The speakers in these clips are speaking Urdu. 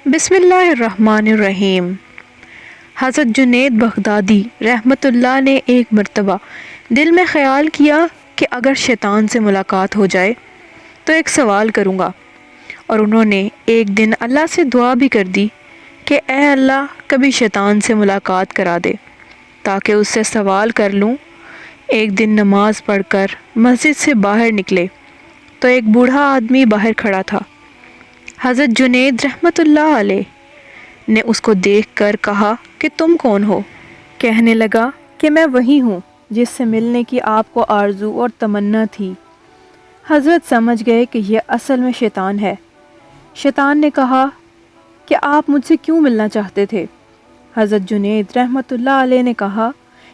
بسم اللہ الرحمن الرحیم۔ حضرت جنید بغدادی رحمۃ اللہ نے ایک مرتبہ دل میں خیال کیا کہ اگر شیطان سے ملاقات ہو جائے تو ایک سوال کروں گا، اور انہوں نے ایک دن اللہ سے دعا بھی کر دی کہ اے اللہ کبھی شیطان سے ملاقات کرا دے تاکہ اس سے سوال کر لوں۔ ایک دن نماز پڑھ کر مسجد سے باہر نکلے تو ایک بوڑھا آدمی باہر کھڑا تھا۔ حضرت جنید رحمۃ اللہ علیہ نے اس کو دیکھ کر کہا کہ تم کون ہو؟ کہنے لگا کہ میں وہی ہوں جس سے ملنے کی آپ کو آرزو اور تمنا تھی۔ حضرت سمجھ گئے کہ یہ اصل میں شیطان ہے۔ شیطان نے کہا کہ آپ مجھ سے کیوں ملنا چاہتے تھے؟ حضرت جنید رحمۃ اللہ علیہ نے کہا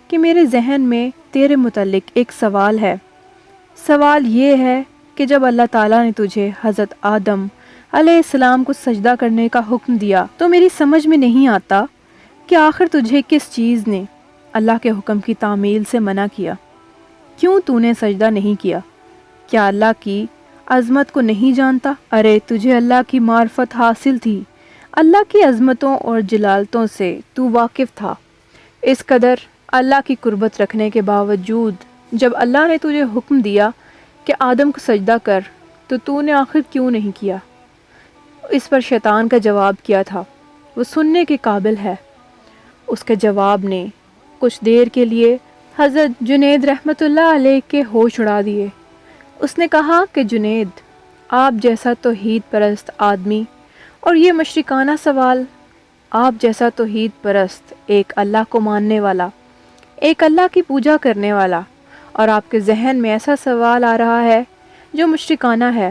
کہ میرے ذہن میں تیرے متعلق ایک سوال ہے۔ سوال یہ ہے کہ جب اللہ تعالیٰ نے تجھے حضرت آدم علیہ السلام کو سجدہ کرنے کا حکم دیا تو میری سمجھ میں نہیں آتا کہ آخر تجھے کس چیز نے اللہ کے حکم کی تعمیل سے منع کیا؟ کیوں تو نے سجدہ نہیں کیا؟ کیا اللہ کی عظمت کو نہیں جانتا؟ ارے تجھے اللہ کی معرفت حاصل تھی، اللہ کی عظمتوں اور جلالتوں سے تو واقف تھا۔ اس قدر اللہ کی قربت رکھنے کے باوجود جب اللہ نے تجھے حکم دیا کہ آدم کو سجدہ کر تو نے آخر کیوں نہیں کیا؟ اس پر شیطان کا جواب کیا تھا، وہ سننے کے قابل ہے۔ اس کے جواب نے کچھ دیر کے لیے حضرت جنید رحمۃ اللہ علیہ کے ہوش اڑا دیے۔ اس نے کہا کہ جنید، آپ جیسا توحید پرست آدمی اور یہ مشرکانہ سوال، آپ جیسا توحید پرست ایک اللہ کو ماننے والا، ایک اللہ کی پوجا کرنے والا، اور آپ کے ذہن میں ایسا سوال آ رہا ہے جو مشرکانہ ہے۔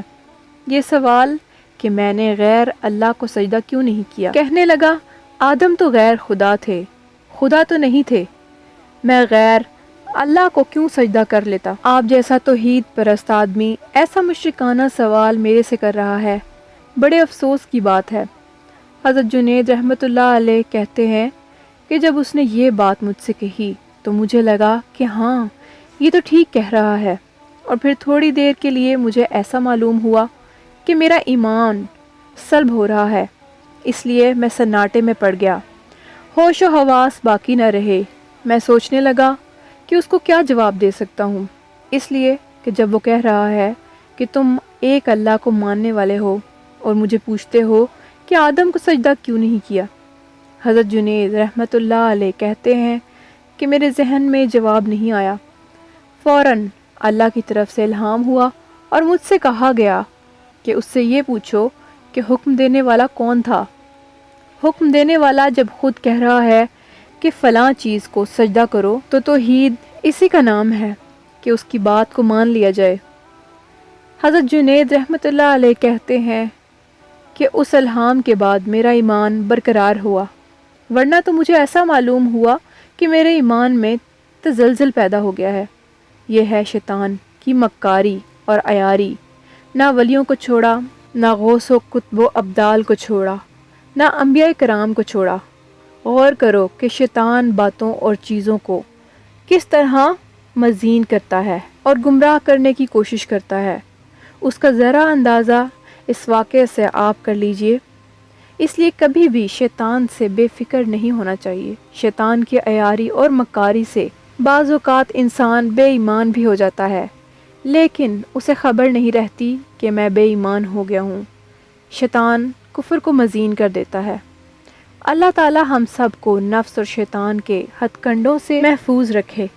یہ سوال کہ میں نے غیر اللہ کو سجدہ کیوں نہیں کیا؟ کہنے لگا آدم تو غیر خدا تھے، خدا تو نہیں تھے، میں غیر اللہ کو کیوں سجدہ کر لیتا؟ آپ جیسا توحید پرست آدمی ایسا مشرکانہ سوال میرے سے کر رہا ہے، بڑے افسوس کی بات ہے۔ حضرت جنید رحمۃ اللہ علیہ کہتے ہیں کہ جب اس نے یہ بات مجھ سے کہی تو مجھے لگا کہ ہاں یہ تو ٹھیک کہہ رہا ہے، اور پھر تھوڑی دیر کے لیے مجھے ایسا معلوم ہوا کہ میرا ایمان سلب ہو رہا ہے، اس لیے میں سناٹے میں پڑ گیا، ہوش و حواس باقی نہ رہے۔ میں سوچنے لگا کہ اس کو کیا جواب دے سکتا ہوں، اس لیے کہ جب وہ کہہ رہا ہے کہ تم ایک اللہ کو ماننے والے ہو اور مجھے پوچھتے ہو کہ آدم کو سجدہ کیوں نہیں کیا۔ حضرت جنید رحمۃ اللہ علیہ کہتے ہیں کہ میرے ذہن میں جواب نہیں آیا۔ فوراً اللہ کی طرف سے الہام ہوا اور مجھ سے کہا گیا کہ اس سے یہ پوچھو کہ حکم دینے والا کون تھا۔ حکم دینے والا جب خود کہہ رہا ہے کہ فلاں چیز کو سجدہ کرو تو توحید اسی کا نام ہے کہ اس کی بات کو مان لیا جائے۔ حضرت جنید رحمۃ اللہ علیہ کہتے ہیں کہ اس الہام کے بعد میرا ایمان برقرار ہوا، ورنہ تو مجھے ایسا معلوم ہوا کہ میرے ایمان میں تزلزل پیدا ہو گیا ہے۔ یہ ہے شیطان کی مکاری اور عیاری، نہ ولیوں کو چھوڑا، نہ غوث و قطب و ابدال کو چھوڑا، نہ انبیاء کرام کو چھوڑا۔ غور کرو کہ شیطان باتوں اور چیزوں کو کس طرح مزین کرتا ہے اور گمراہ کرنے کی کوشش کرتا ہے، اس کا ذرا اندازہ اس واقعے سے آپ کر لیجئے۔ اس لیے کبھی بھی شیطان سے بے فکر نہیں ہونا چاہیے۔ شیطان کی عیاری اور مکاری سے بعض اوقات انسان بے ایمان بھی ہو جاتا ہے، لیکن اسے خبر نہیں رہتی کہ میں بے ایمان ہو گیا ہوں۔ شیطان کفر کو مزین کر دیتا ہے۔ اللہ تعالی ہم سب کو نفس اور شیطان کے ہتھ کنڈوں سے محفوظ رکھے۔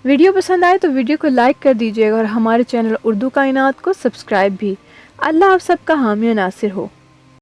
ویڈیو پسند آئے تو ویڈیو کو لائک کر دیجیے گا اور ہمارے چینل اردو کائنات کو سبسکرائب بھی۔ اللہ آپ سب کا حامی و ناصر ہو۔